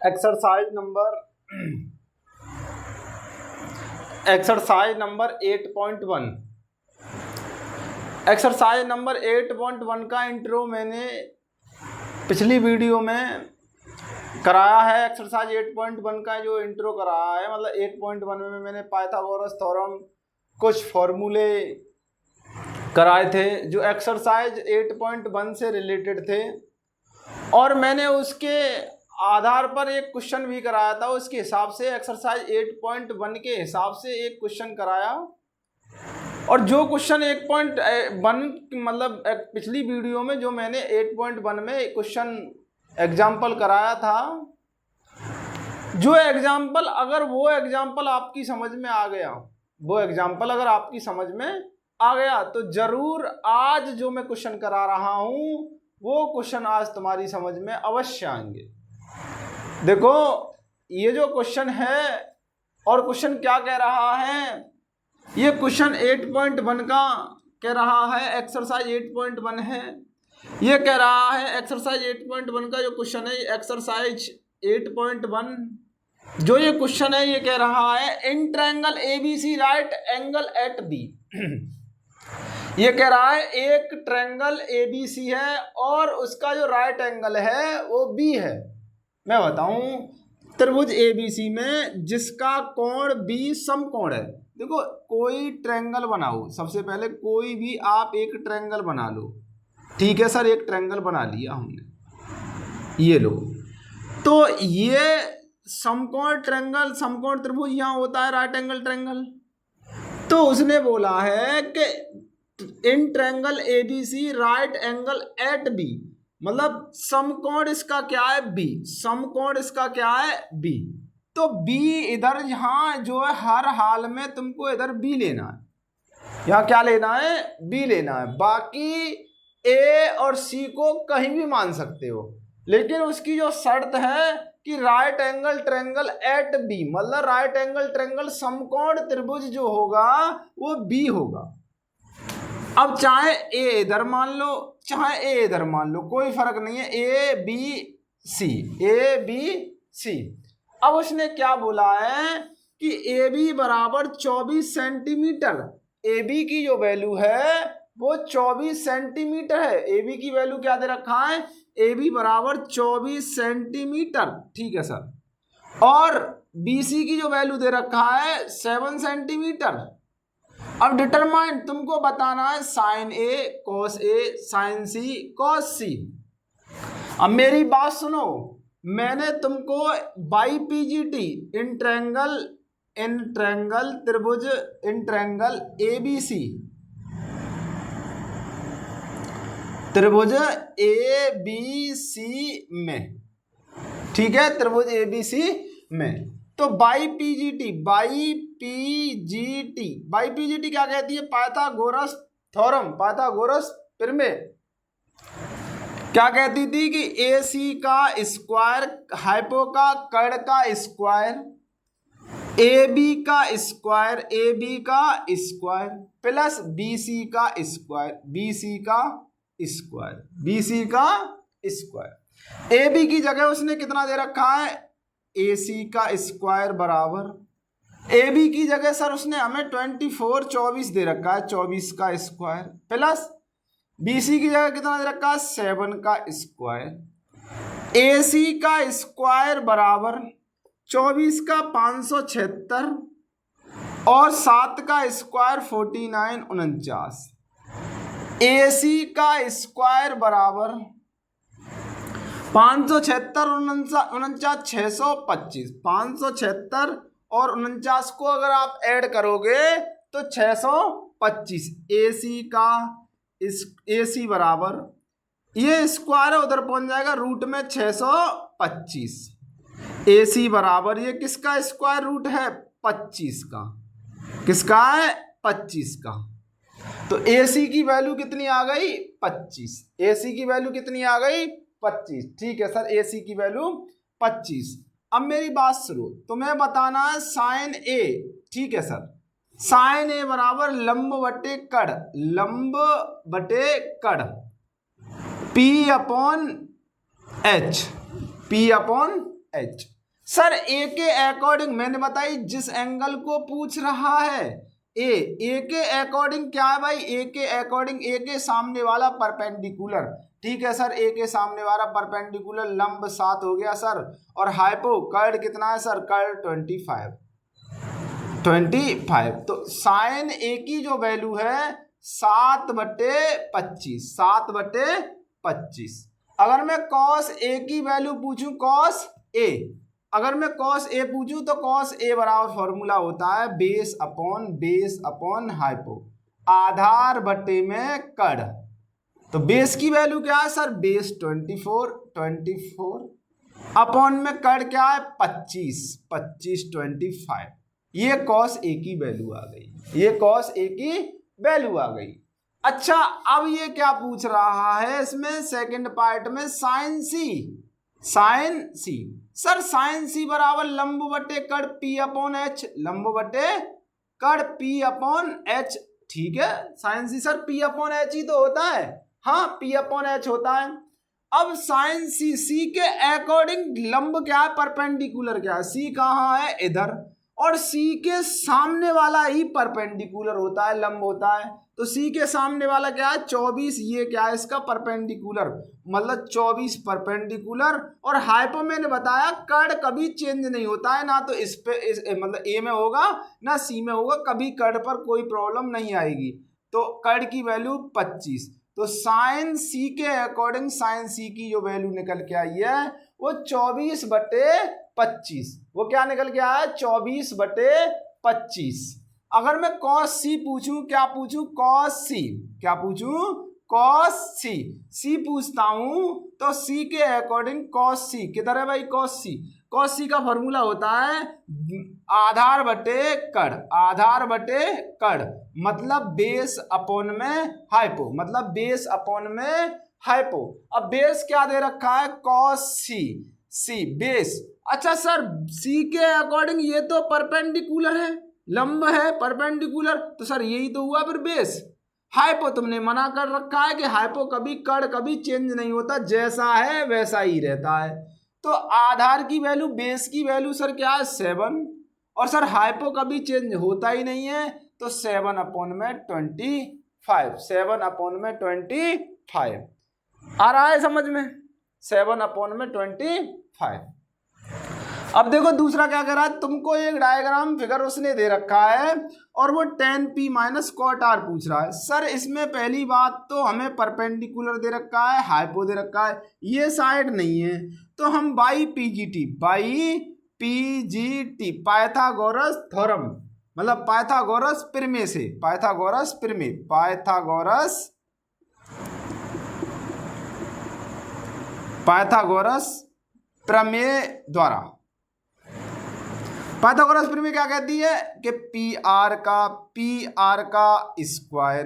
Exercise number 8.1। Exercise number 8.1 का intro मैंने पिछली वीडियो में कराया है। एक्सरसाइज 8.1 का जो इंट्रो कराया है, मतलब 8.1 में मैंने पाइथागोरस थ्योरम कुछ फॉर्मूले कराए थे जो एक्सरसाइज 8.1 से रिलेटेड थे, और मैंने उसके आधार पर एक क्वेश्चन भी कराया था। उसके हिसाब से एक्सरसाइज 8.1 के हिसाब से एक क्वेश्चन कराया, और जो क्वेश्चन 8.1 मतलब पिछली वीडियो में जो मैंने 8.1 में क्वेश्चन एग्जाम्पल कराया था, जो एग्जाम्पल अगर वो एग्जाम्पल आपकी समझ में आ गया, वो एग्जाम्पल अगर आपकी समझ में आ गया तो जरूर आज जो मैं क्वेश्चन करा रहा हूं वो क्वेश्चन आज तुम्हारी समझ में अवश्य आएंगे। देखो ये जो क्वेश्चन है, और क्वेश्चन क्या कह रहा है, ये क्वेश्चन 8.1 का कह रहा है, एक्सरसाइज 8.1 है। ये कह रहा है एक्सरसाइज 8.1 का जो क्वेश्चन है, एक्सरसाइज 8.1 जो ये क्वेश्चन है, ये कह रहा है in triangle ABC right angle at B. ये कह रहा है एक ट्रायंगल ABC है और उसका जो राइट एंगल है वो B है। मैं बताऊं, त्रिभुज ABC में जिसका कोण B समकोण है। देखो कोई ट्रायंगल बनाओ, सबसे पहले कोई भी आप एक ट्रायंगल बना लो। ठीक है सर, एक ट्रायंगल बना लिया हमने, ये लो। तो ये समकोण ट्रायंगल, समकोण त्रिभुज यहाँ होता है राइट एंगल ट्रायंगल। तो उसने बोला है कि in triangle ABC right angle at B, मतलब समकोण इसका क्या है B, समकोण इसका क्या है B। तो B इधर यहाँ जो है हर हाल में तुमको इधर B लेना है, यहाँ क्या लेना है, B लेना है। बाकी A और C को कहीं भी मान सकते हो, लेकिन उसकी जो शर्त है कि right angle triangle eight B, मतलब राइट एंगल ट्रायंगल समकोण त्रिभुज जो होगा वो B होगा। अब चाहे A इधर मान लो चाहे A इधर मान लो, कोई फर्क नहीं है, ABC, ABC। अब उसने क्या बोला है कि AB बराबर 24 सेंटीमीटर, AB की जो वैल्यू है वो 24 सेंटीमीटर है। AB की वैल्यू क्या दे रखा है, AB बराबर 24 सेंटीमीटर, ठीक है सर। और BC की जो वैल्यू दे रखा है 7 सेंटीमीटर। अब डिटरमाइन तुमको बताना है sine A cos A sine C cos C। अब मेरी बात सुनो, मैंने तुमको बाई PGT इन ट्रायंगल त्रिभुज इन ट्रायंगल ABC, त्रिभुज ABC में, ठीक है, त्रिभुज ABC में। तो बाई PGT क्या कहती है, पाइथागोरस थ्योरम, पाइथागोरस प्रमेय क्या कहती थी कि AC का स्क्वायर, हाइपो का कर्ण का स्क्वायर, AB का स्क्वायर प्लस BC का स्क्वायर। AB की जगह उसने कितना दे रखा है, AC का स्क्वायर बराबर, AB की जगह सर उसने हमें 24 दे रखा है, 24 का स्क्वायर, प्लस BC की जगह कितना दे रखा है, 7 का स्क्वायर। AC का स्क्वायर बराबर 24 का 576 और 7 का स्क्वायर 49 AC का स्क्वायर बराबर 576 49 625, 576 और 49 को अगर आप ऐड करोगे तो 625। AC बराबर, ये स्क्वायर उधर पहुंच जाएगा रूट में 625। AC बराबर ये किसका स्क्वायर रूट है, 25 का, किसका है, 25 का। तो AC की वैल्यू कितनी आ गई, 25। AC की वैल्यू कितनी आ गई, 25, ठीक है सर, AC की वैल्यू 25। अब मेरी बात सुनो, तुम्हें बताना है साइन A, ठीक है सर। साइन A बराबर लंब बटे कड़ P अपॉन H, सर ए के अकॉर्डिंग मैंने बताई जिस एंगल को पूछ रहा है ए के अकॉर्डिंग क्या है भाई, ए के अकॉर्डिंग ए के सामने वाला परपेंडिकुलर, ठीक है सर, ए के सामने वाला परपेंडिकुलर लंब 7 हो गया सर, और हाइपो कर्ड कितना है सर, कर्ड 25, तो साइन ए की जो वैल्यू है 7/25, 7/25। अगर मैं कॉस ए की वैल्यू पूछूं, कॉस ए, अगर मैं कॉस ए पूछूं तो कॉस ए बराबर फॉर्मूला होता है बेस अपॉन हाइपो, आधार बटे में कड़। तो बेस की वैल्यू क्या है सर, बेस 24 अपॉन में कड़ क्या है 25, ये कॉस ए की वैल्यू आ गई, ये कॉस ए की वैल्यू आ गई। अच्छा अब ये क्या पूछ रहा है इसमें सेकंड पार्ट में, साइन सी, सर साइन सी बराबर लंब बटे कड़ P अपॉन एच, लंब बटे कड़ P अपॉन एच, ठीक है, साइन सी सर P अपॉन एच ही तो होता है, हाँ P अपॉन एच होता है। अब साइन सी के अकॉर्डिंग लंब क्या है, परपेंडिकुलर क्या है, सी कहाँ है इधर, और सी के सामने वाला ही परपेंडिकुलर होता है, लंब होता है। तो सी के सामने वाला क्या है 24, ये क्या है इसका परपेंडिकुलर, मतलब 24 परपेंडिकुलर। और हाइपो मैंने बताया कड़ कभी चेंज नहीं होता है, ना तो इस पे मतलब ए में होगा ना सी में होगा, कभी कड़ पर कोई प्रॉब्लम नहीं आएगी। तो कड़ की वैल्यू 25, तो साइन सी के अकॉर्डिंग साइन सी की जो वैल्यू निकल के आई है वो 24/25, वो क्या निकल के आया 24/25। अगर मैं कॉस सी पूछूं, क्या पूछूं, कॉस सी, क्या पूछूं, कॉस सी पूछता हूं, तो सी के अकॉर्डिंग कॉस सी किधर है भाई, कॉस सी का फॉर्मूला होता है आधार बटे कड़, मतलब बेस अपॉन में हाइपो, मतलब बेस अपॉन में हाइपो। अब बेस क्या दे रखा है, कॉस सी बेस। अच्छा सर सी के अकॉर्डिंग ये तो परपेंडिकुलर है, लंब है परपेंडिकुलर, तो सर यही तो हुआ फिर बेस। हाइपो तुमने मना कर रखा है कि हाइपो कभी कड़ कभी चेंज नहीं होता, जैसा है वैसा ही रहता है। तो आधार की वैल्यू, बेस की वैल्यू सर क्या है 7, और सर हाइपो कभी चेंज होता ही नहीं है, तो 7/25, 7/25 आ रहा है समझ में, 7/25। अब देखो दूसरा क्या कर रहा है, तुमको एक डायग्राम फिगर उसने दे रखा है और वो tan P minus cot R पूछ रहा है। सर इसमें पहली बात तो हमें परपेंडिकुलर दे रखा है, हाइपो दे रखा है, ये साइड नहीं है, तो हम बाई PGT पाइथागोरस थ्योरम, मतलब पाइथागोरस प्रमेय से, पाइथागोरस प्रमेय द्वारा, पाइथागोरस प्रमेय क्या कहती है कि पी आर का स्क्वायर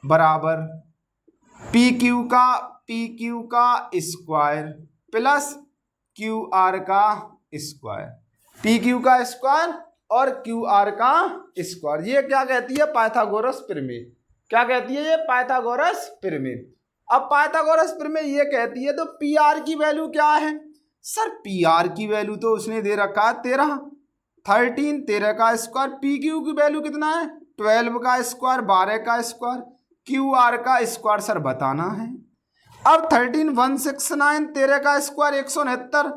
बराबर पी क्यू का स्क्वायर प्लस क्यू आर का स्क्वायर, पी क्यू का स्क्वायर और क्यू आर का स्क्वायर, ये क्या कहती है पाइथागोरस प्रमेय, क्या कहती है ये पाइथागोरस प्रमेय। अब पाइथागोरस प्रमेय ये कहती है, तो पी आर की वैल्यू क्या है, सर पी आर की वैल्यू तो उसने दे रखा है 13 का स्क्वायर, पी क्यू की वैल्यू कितना है 12 का स्क्वायर, 12 का स्क्वायर, क्यू आर का स्क्वायर सर बताना है। अब 13 169, 13 का स्क्वायर 169,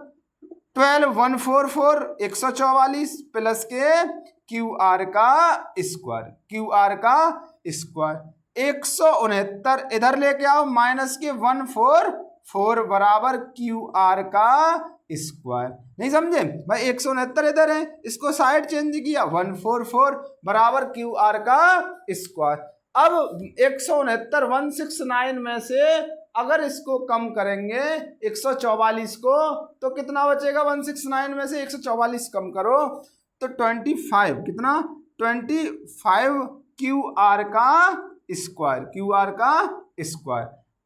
12 144 144 प्लस के क्यू आर का स्क्वायर 169, इधर लेके आओ माइनस के 144 बराबर क्यू आर का स्क्वायर, नहीं समझे भाई, 169 इधर है, इसको साइड चेंज किया 144 बराबर क्यू आर का स्क्वायर। अब 169 में से अगर इसको कम करेंगे 144 को, तो कितना बचेगा, 169 में से 144 कम करो तो 25, कितना 25 क्यू आर का स्क्वायर,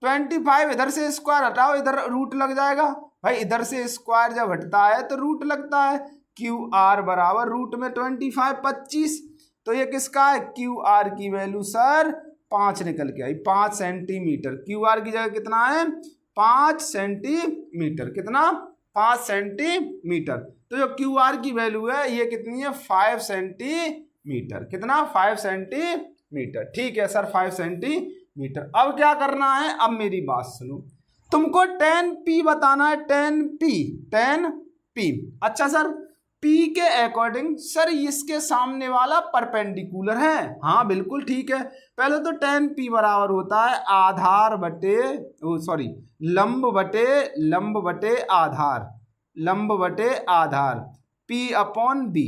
25 इधर से स्क्वायर हटाओ, इधर रूट लग जाएगा भाई, इधर से स्क्वायर जब हटता है तो रूट लगता है, क्यू आर बराबर रूट में 25 25, तो ये किसका है, क्यू आर की वैल्यू सर 5 निकल के आई, 5 सेंटीमीटर, क्यू आर की जगह कितना है 5 सेंटीमीटर, कितना 5 सेंटीमीटर। तो जो क्यू आर की वैल्यू है ये कितनी है 5 सेंटीमीटर। कितना 5 सेंटीमीटर। ठीक है सर 5 सेंटीमीटर। अब क्या करना है, अब मेरी बात सुनो, तुमको 10p बताना है। 10p। अच्छा सर P के अकॉर्डिंग सर इसके सामने वाला परपेंडिकुलर है। हाँ बिल्कुल ठीक है। पहले तो 10p बराबर होता है आधार बटे लंब बटे आधार P upon B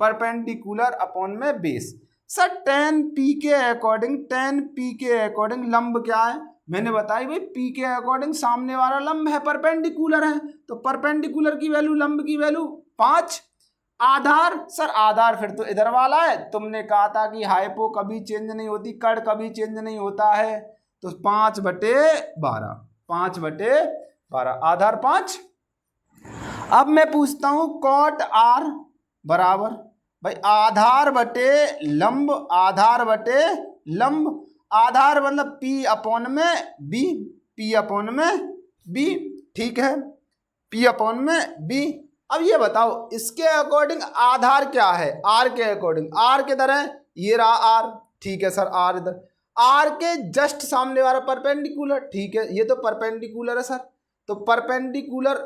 perpendicular upon में बेस। सर 10p के अकॉर्डिंग लंब क्या है, मैंने बताई भाई P के अकॉर्डिंग सामने वाला लंब है, परपेंडिकुलर है, तो परपेंडिकुलर की वैल्यू लंब की वैल्यू 5। आधार सर आधार फिर तो इधर वाला है, तुमने कहा था कि हाइपो कभी चेंज नहीं होती, कड़ कभी चेंज नहीं होता है, तो 5/12 आधार 5। अब मैं पूछता हूं कॉट आर बराबर भाई आधार बटे लंब आधार मतलब P अपॉन में बी। ठीक है P अपॉन में बी। अब ये बताओ इसके अकॉर्डिंग आधार क्या है, R के अकॉर्डिंग R किधर है, ये रहा R। ठीक है सर R इधर, R के जस्ट सामने वाला परपेंडिकुलर। ठीक है ये तो परपेंडिकुलर है सर, तो परपेंडिकुलर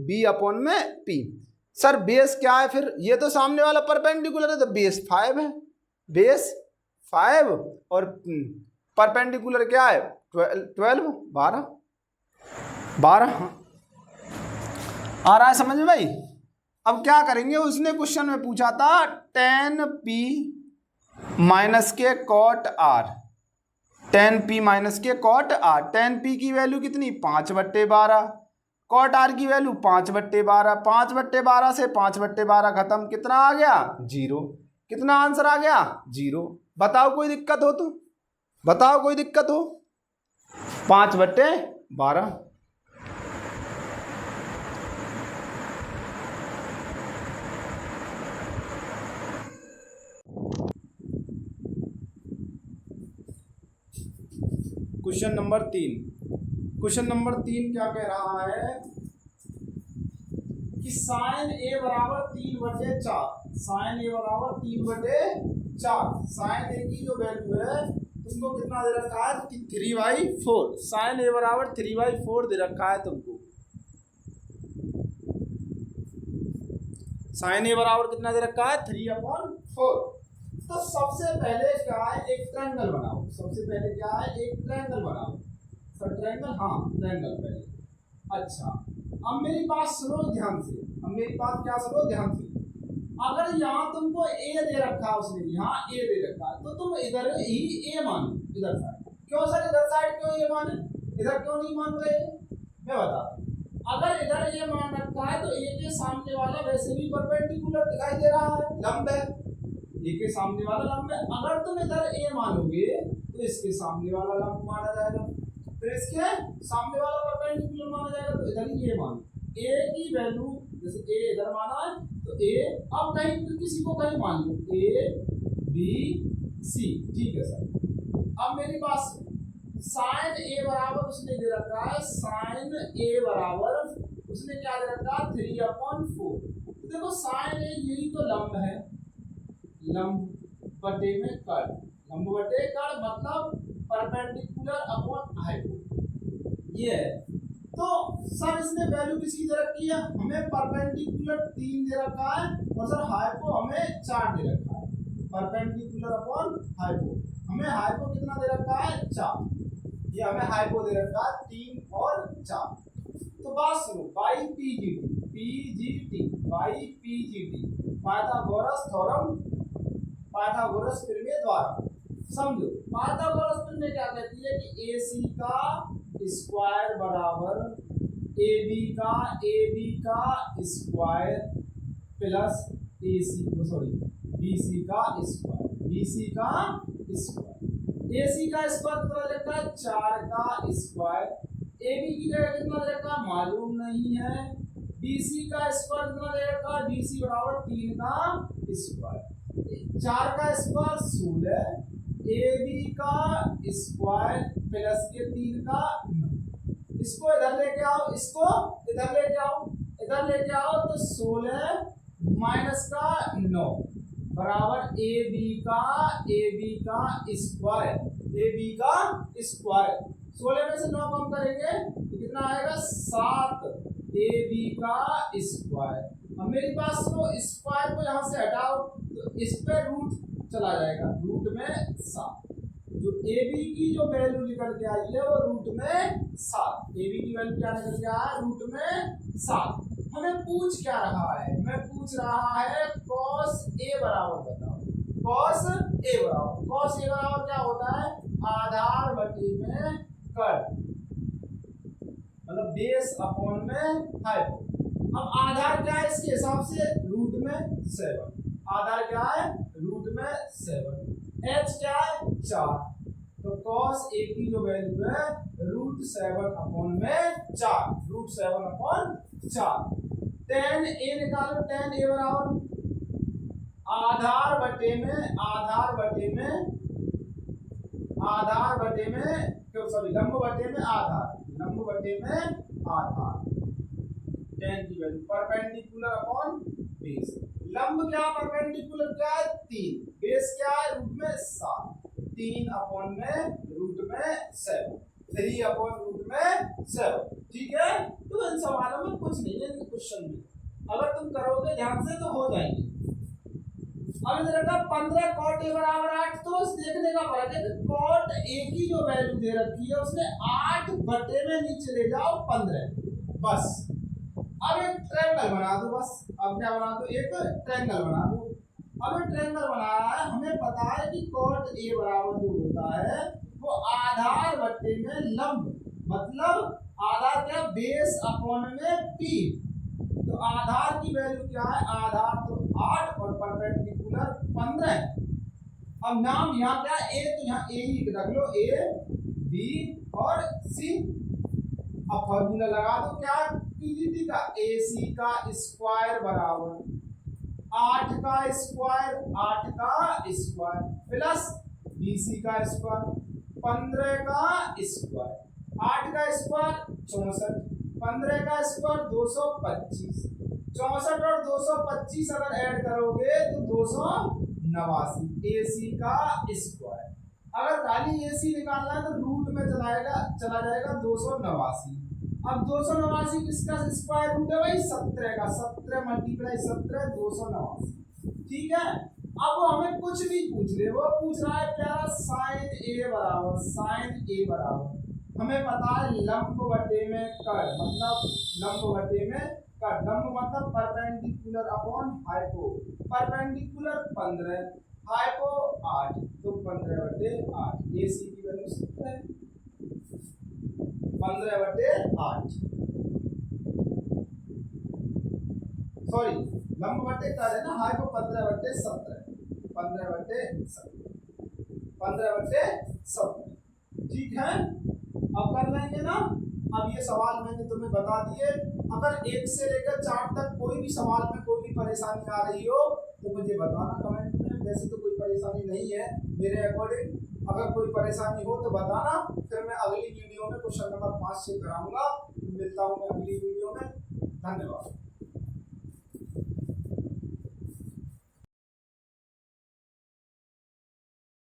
बी अपॉन में P। सर बेस क्या है फिर, ये तो सामने वाला परपेंडिकुलर है तो बेस 5 है, बेस 5 और परपेंडिकुलर क्या है 12 आ रहा है समझ में भाई। अब क्या करेंगे, उसने क्वेश्चन में पूछा था 10p माइनस के कॉट आर 10p की वैल्यू कितनी 5/12, कॉट आर की वैल्यू 5/12, 5/12 से 5/12 खत्म, कितना आ गया 0। कितना आंसर आ गया 0। बताओ कोई दिक्कत हो तो, बताओ कोई दिक्कत हो। 5/12। क्वेश्चन नंबर 3 क्या कह रहा है कि साइन ए बराबर 3/4, साइन ए की जो वैल्यू है तुमको कितना दे रखा है 3/4। साइन ए बराबर 3/4 दे रखा है तुमको। साइन ए बराबर कितना दे रखा है 3/4। तो सबसे पहले क्या है एक ट्रायंगल बनाओ। सर ट्रायंगल, हाँ ट्रायंगल पहले। अच्छा अब मेरी बात सुनो ध्यान से, अगर यहाँ तुमको ए दे रखा है, उसने यहाँ ए दे रखा है, तो तुम इधर ही ए मानो, इधर साइड। क्यों सर इधर साइड क्यों ए माने, इधर क्यों नहीं मान रहे, मैं बता। अगर इधर ए मान रखा है तो ए के सामने वाला वैसे भी परपेंडिकुलर दिखाई दे रहा है, लंब है, ए के सामने वाला लंब है। अगर तुम इधर ए मानोगे तो इसके सामने वाला लंब माना जाएगा, फिर इसके सामने वाला परपेंडिकुलर माना जाएगा, तो इधर ही ए मानो। ए की वैल्यू जैसे ए इधर माना है तो ए, अब कहीं तो किसी को कहीं मान लो ए बी सी। ठीक है सर। अब मेरी बात साइन ए बराबर उसने दे रखा है, साइन ए बराबर उसने क्या दे रखा है 3/4। देखो साइन ए यही तो लंब है, लंब बटे में कड़, लंब बटे कड़ मतलब परपेंडिकुलर अपॉन हाइपो, ये है। तो सर इसने वैल्यू किसकी दे रखी है, हमें परपेंडिकुलर 3 दे रखा है और सर हाइपो हमें 4 दे रखा है। परपेंडिकुलर अपॉन हाइपो, हमें हाइपो कितना दे रखा है 4, ये हमें हाइपो दे रखा है 3 और 4। तो बात सुनो by PGT Pythagoras theorem, Pythagoras प्रमेय द्वारा। समझो पाइथागोरस प्रमेय क्या कहती है कि AC का स्क्वायर बराबर AB का स्क्वायर प्लस BC का स्क्वायर। AC का स्क्वायर कितना रहता है 4 का स्क्वायर, AB की जगह कितना रहता है मालूम नहीं है, BC का स्क्वायर कितना रहेगा BC बराबर 3 का स्क्वायर, 4 का स्क्वायर 16, AB का स्क्वायर प्लस के 3 का 9। इसको इधर लेके आओ, इसको इधर लेके आओ, इधर लेके आओ तो 16 माइनस का 9 बराबर ए बी का स्क्वायर, ए बी का स्क्वायर। 16 में से 9 कम करेंगे तो कितना आएगा 7 ए बी का स्क्वायर। अब मेरे पास तो स्क्वायर को यहाँ से हटाओ तो इस पे रूट चला जाएगा, रूट में 7। जो ए बी की जो वैल्यू निकल के आई है वो रूट में 7, ए बी की वैल्यू क्या निकल के आया है रूट में 7। हमें पूछ क्या रहा है, हमें पूछ रहा है cos a बराबर बताओ, cos a बराबर क्या होता है आधार बटे में कट, मतलब बेस अपॉन में हाइपो। अब आधार क्या है इसके हिसाब से रूट में 7, आधार क्या है रूट में 7, h क्या है 4, तो cos a की जो वैल्यू है रूट 7 अपॉन में 4, रूट 7 अपॉन 4। tan a निकालो, tan a बराबर आधार बटे में क्यों सॉरी लंब बटे में आधार, tan की वैल्यू परपेंडिकुलर अपॉन बेस। लंब क्या परपेंडिकुलर क्या है 3, बेस क्या है रूट में 7, 3 अपॉन में रूट में 7, 3 अपॉन रूट में 7। ठीक है, तो इन सवालों में कुछ नहीं है, क्वेश्चन में अगर तुम करोगे ध्यान से तो हो जाएंगे। अब इधर का 15 cot a बराबर 8, तो उस देखने का फर्क है कि cot a की जो वैल्यू दे रखी है उसने 8 बटे में नीचे ले जाओ 15 बस। अब एक ट्रायंगल बना दो, बस अब क्या बना दो एक ट्रायंगल बना दो। अब एक ट्रायंगल बनाया है, हमें पता है कि cot a बराबर जो होता है वो आधार बटे में लंब, मतलब आधार क्या बेस अपॉन में p, तो आधार की वैल्यू क्या है आधार तो 8 और परपेंडिकुलर 15। अब नाम यहाँ क्या है ए, तो यहाँ ए ही रख लो, ए बी और सी। अब फॉर्मूला लगा दो क्या पीडीटी का, ए सी का स्क्वायर बराबर 8 का स्क्वायर प्लस बी सी का स्क्वायर 15 का स्क्वायर, 8 का स्क्वायर 64, 15 का स्क्वायर 225, 64 और 225 अगर ऐड करोगे तो 289 एसी का स्क्वायर। अगर खाली एसी निकालना है तो रूट में चला जाएगा 289। अब 289 किसका स्क्वायर रूट है भाई 17 का, 17 मल्टीप्लाई 17 289। ठीक है, अब वो हमें कुछ भी पूछ ले, वो पूछ रहा है प्यारा साइन ए बराबर हमें पता है लंब बटे में कट, मतलब लंब बटे में कट, लंब मतलब perpendicular upon hypo, perpendicular 15 hypo 8, तो 15 बटे 8, ए सी की वैल्यू 17 15 बटे 8, सॉरी लंब बटे कट है ना, हाइपो 15 बटे 17, 15 बटे 17। ठीक है, अब कर लेंगे ना। अब ये सवाल मैंने तुम्हें बता दिए, अगर 1 से लेकर 4 तक कोई भी सवाल में कोई भी परेशानी आ रही हो तो मुझे बताना कमेंट में। वैसे तो कोई परेशानी नहीं है मेरे अकॉर्डिंग, अगर कोई परेशानी हो तो बताना, फिर मैं अगली वीडियो में क्वेश्चन नंबर 5 से कराऊंगा। मिलता हूँ मैं अगली वीडियो में, धन्यवाद।